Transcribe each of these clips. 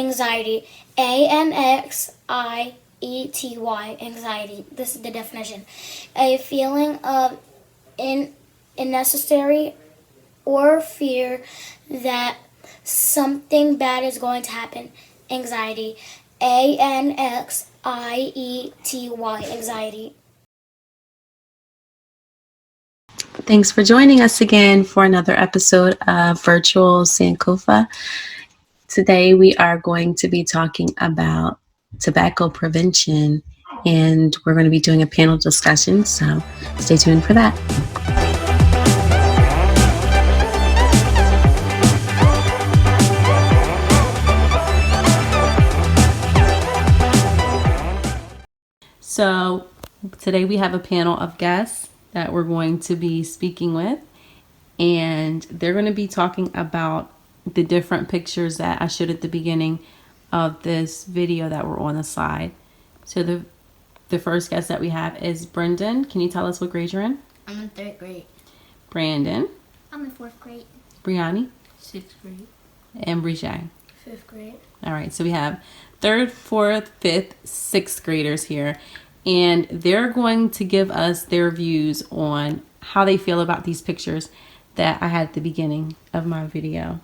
anxiety. ANXIETY, anxiety. This is the definition. A feeling of unnecessary or fear that something bad is going to happen. Anxiety. ANXIETY, anxiety. Thanks for joining us again for another episode of Virtual Sankofa. Today we are going to be talking about tobacco prevention, and we're going to be doing a panel discussion, so stay tuned for that. So today we have a panel of guests that we're going to be speaking with, and they're going to be talking about the different pictures that I showed at the beginning of this video that were on the slide. So the first guest that we have is Brendan. Can you tell us what grade you're in? I'm in 3rd grade. Brandon. I'm in 4th grade. Brianni. 6th grade. And Brichai. 5th grade. All right, so we have 3rd, 4th, 5th, 6th graders here, and they're going to give us their views on how they feel about these pictures that I had at the beginning of my video.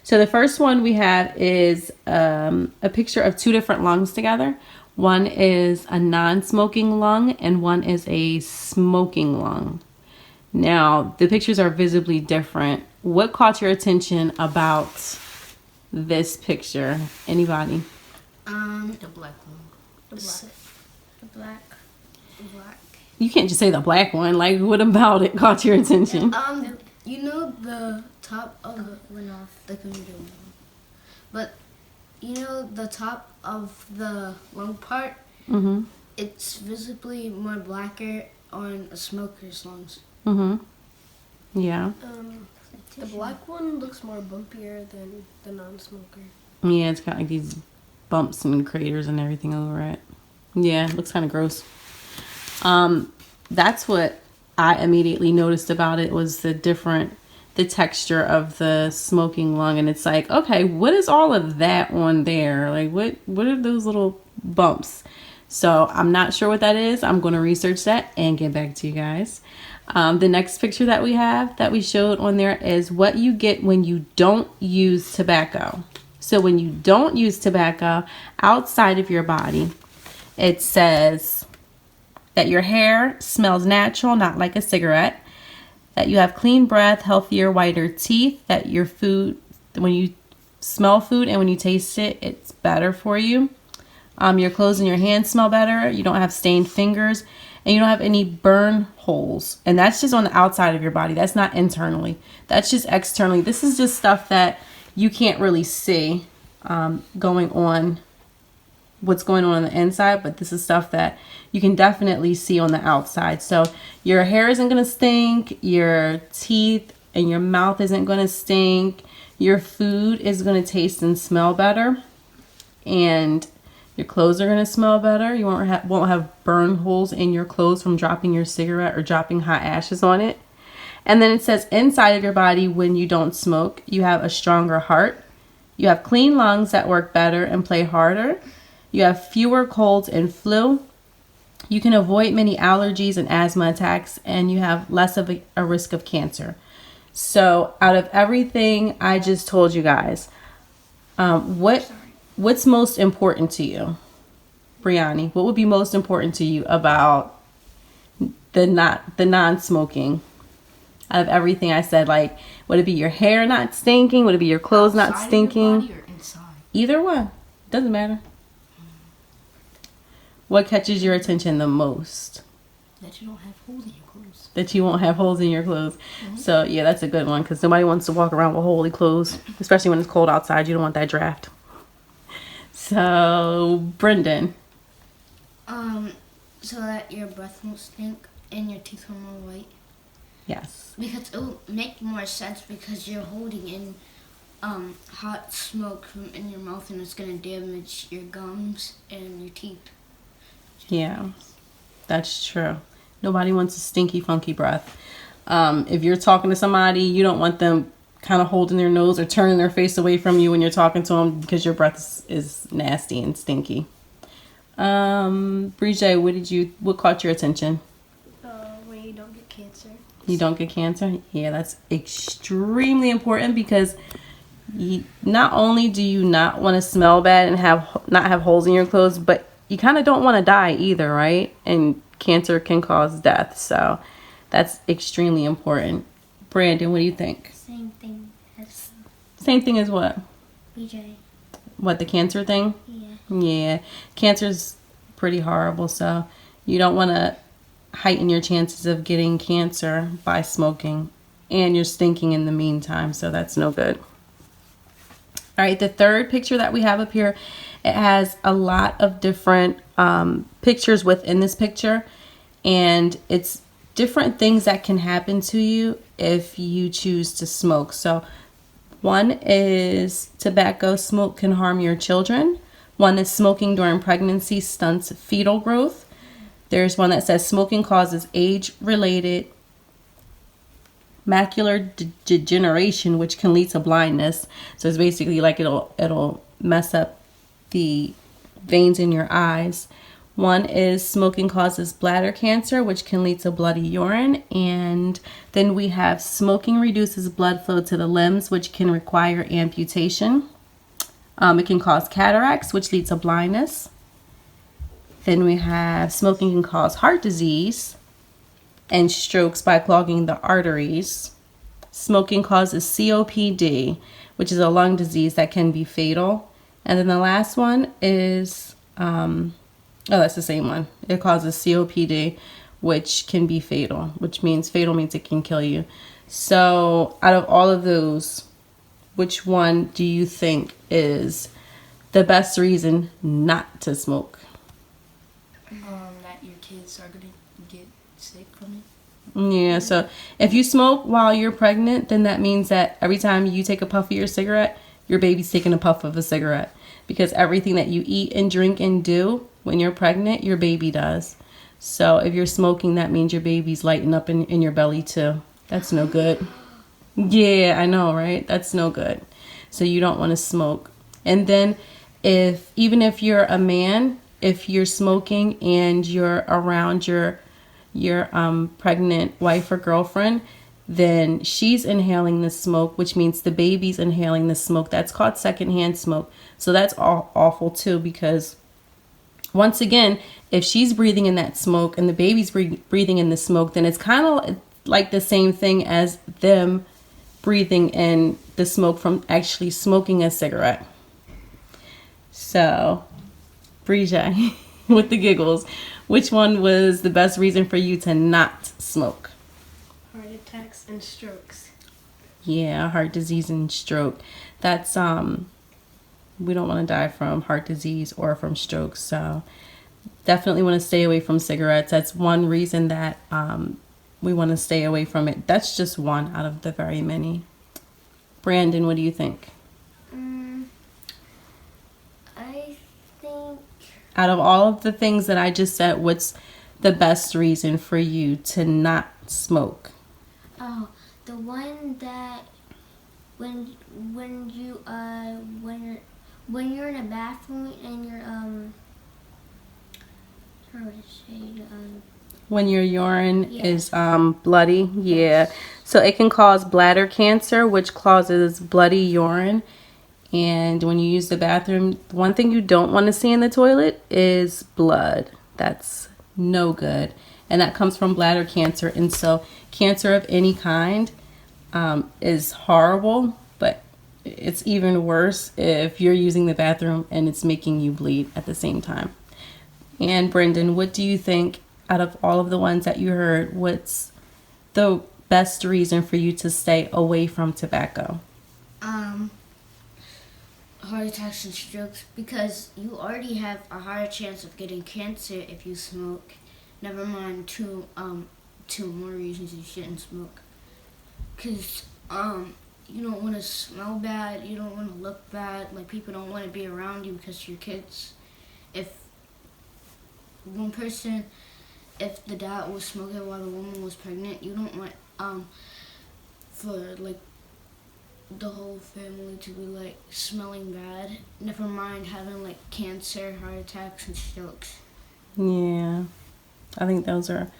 So the first one we have is a picture of 2 different lungs together. One is a non-smoking lung and one is a smoking lung. Now, the pictures are visibly different. What caught your attention about this picture? Anybody? The black one. The black. You can't just say the black one. Like, what about it caught your attention? You know the top of the computer, but you know the top of the lung part. Mm-hmm. It's visibly more blacker on a smoker's lungs. Mm-hmm. Yeah. The black one looks more bumpier than the non-smoker. Yeah, it's got like these bumps and craters and everything over it. Yeah, it looks kind of gross. That's what I immediately noticed about it, was the texture of the smoking lung. And it's like, okay, what is all of that on there? Like, what are those little bumps? So I'm not sure what that is. I'm going to research that and get back to you guys. The next picture that we have that we showed on there is what you get when you don't use tobacco. So when you don't use tobacco outside of your body, it says that your hair smells natural, not like a cigarette, that you have clean breath, healthier, whiter teeth, that your food, when you smell food and when you taste it, it's better for you. Your clothes and your hands smell better. You don't have stained fingers, and you don't have any burn holes. And that's just on the outside of your body. That's not internally. That's just externally. This is just stuff that you can't really see what's going on the inside, but this is stuff that you can definitely see on the outside. So your hair isn't going to stink, your teeth and your mouth isn't going to stink, your food is going to taste and smell better, and your clothes are going to smell better. You won't have burn holes in your clothes from dropping your cigarette or dropping hot ashes on it. And then it says inside of your body, when you don't smoke, you have a stronger heart, you have clean lungs that work better and play harder, you have fewer colds and flu, you can avoid many allergies and asthma attacks, and you have less of a risk of cancer. So out of everything I just told you guys, what's most important to you? Brianni, what would be most important to you about the non-smoking? Out of everything I said, like, would it be your hair not stinking? Would it be your clothes not stinking? Outside of your body or inside? Either one. Doesn't matter. What catches your attention the most? That you don't have holes in your clothes. That you won't have holes in your clothes. Mm-hmm. So, yeah, that's a good one, because nobody wants to walk around with holey clothes, especially when it's cold outside. You don't want that draft. So, Brendan. So that your breath won't stink and your teeth are more white. Yes. Because it will make more sense, because you're holding in hot smoke in your mouth, and it's going to damage your gums and your teeth. Yeah, that's true. Nobody wants a stinky, funky breath. If you're talking to somebody, you don't want them kind of holding their nose or turning their face away from you when you're talking to them because your breath is nasty and stinky. Bridget, what caught your attention? When you don't get cancer. You don't get cancer? Yeah, that's extremely important because not only do you not want to smell bad and not have holes in your clothes, but you kind of don't want to die either, right? And cancer can cause death, so that's extremely important. Brandon, what do you think? Same thing as Same thing as what? BJ. What, the cancer thing? Yeah. Yeah, cancer's pretty horrible, so you don't want to heighten your chances of getting cancer by smoking, and you're stinking in the meantime, so that's no good. All right, the third picture that we have up here, it has a lot of different pictures within this picture, and it's different things that can happen to you if you choose to smoke. So one is tobacco smoke can harm your children. One is smoking during pregnancy stunts fetal growth. There's one that says smoking causes age-related macular degeneration, which can lead to blindness. So it's basically like it'll mess up the veins in your eyes. One is smoking causes bladder cancer, which can lead to bloody urine. And then we have smoking reduces blood flow to the limbs, which can require amputation. It can cause cataracts, which leads to blindness. Then we have smoking can cause heart disease and strokes by clogging the arteries. Smoking causes COPD, which is a lung disease that can be fatal. And then the last one is, that's the same one. It causes COPD, which can be fatal, which means fatal means it can kill you. So out of all of those, which one do you think is the best reason not to smoke? That your kids are gonna get sick from it. Yeah, so if you smoke while you're pregnant, then that means that every time you take a puff of your cigarette, your baby's taking a puff of a cigarette. Because everything that you eat and drink and do when you're pregnant, your baby does. So if you're smoking, that means your baby's lighting up in your belly too. That's no good. Yeah, I know, right? That's no good. So you don't want to smoke. And then even if you're a man, if you're smoking and you're around your pregnant wife or girlfriend, then she's inhaling the smoke, which means the baby's inhaling the smoke. That's called secondhand smoke. So that's awful too, because once again, if she's breathing in that smoke and the baby's breathing in the smoke, then it's kind of like the same thing as them breathing in the smoke from actually smoking a cigarette. So, Bridget, with the giggles, which one was the best reason for you to not smoke? Heart attacks and strokes. Yeah, heart disease and stroke. That's we don't want to die from heart disease or from strokes. So definitely want to stay away from cigarettes. That's one reason that we want to stay away from it. That's just one out of the very many. Brandon, what do you think? I think Out of all of the things that I just said, what's the best reason for you to not smoke? the one that when you're in a bathroom and you're how would I say When your urine Yeah. is bloody, yeah. So it can cause bladder cancer, which causes bloody urine. And when you use the bathroom, one thing you don't want to see in the toilet is blood. That's no good. And that comes from bladder cancer. And so cancer of any kind is horrible, but it's even worse if you're using the bathroom and it's making you bleed at the same time. And Brendan, what do you think out of all of the ones that you heard, what's the best reason for you to stay away from tobacco? Heart attacks and strokes, because you already have a higher chance of getting cancer if you smoke. Never mind two more reasons you shouldn't smoke. Because you don't want to smell bad, you don't want to look bad, like people don't want to be around you because you're kids. If the dad was smoking while the woman was pregnant, you don't want for like the whole family to be like smelling bad. Never mind having like cancer, heart attacks, and strokes. Yeah. I think those are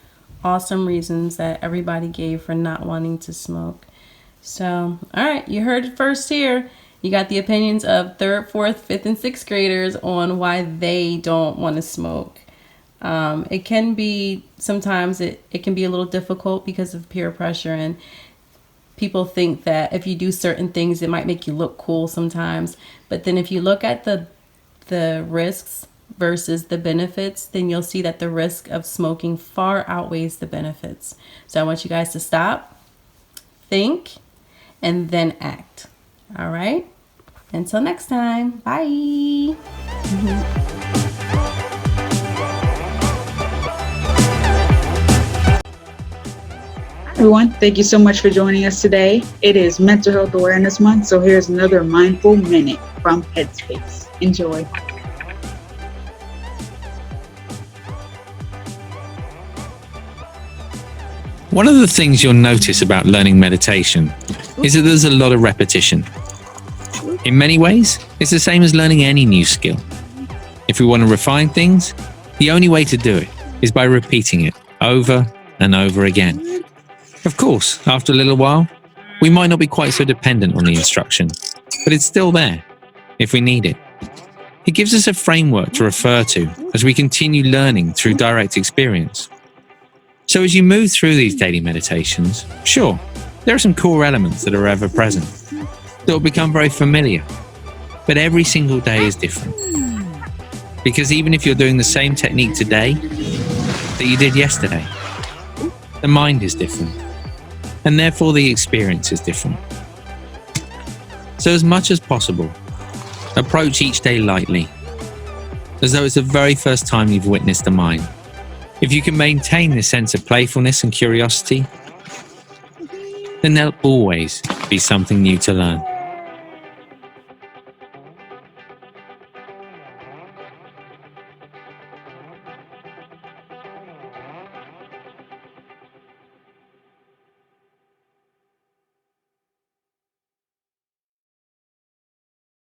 awesome reasons that everybody gave for not wanting to smoke. So, all right, you heard it first here. You got the opinions of 3rd, 4th, 5th, and 6th graders on why they don't want to smoke. It can be, sometimes it can be a little difficult because of peer pressure, and people think that if you do certain things, it might make you look cool sometimes. But then if you look at the risks versus the benefits, then you'll see that the risk of smoking far outweighs the benefits. So I want you guys to stop, think, and then act. All right? Until next time, bye. Everyone, thank you so much for joining us today. It is Mental Health Awareness Month, so here's another Mindful Minute from Headspace. Enjoy. One of the things you'll notice about learning meditation is that there's a lot of repetition. In many ways, it's the same as learning any new skill. If we want to refine things, the only way to do it is by repeating it over and over again. Of course, after a little while, we might not be quite so dependent on the instruction, but it's still there if we need it. It gives us a framework to refer to as we continue learning through direct experience. So as you move through these daily meditations, sure, there are some core elements that are ever present, that will become very familiar, but every single day is different. Because even if you're doing the same technique today that you did yesterday, the mind is different, and therefore the experience is different. So as much as possible, approach each day lightly, as though it's the very first time you've witnessed the mind. If you can maintain this sense of playfulness and curiosity, then there'll always be something new to learn.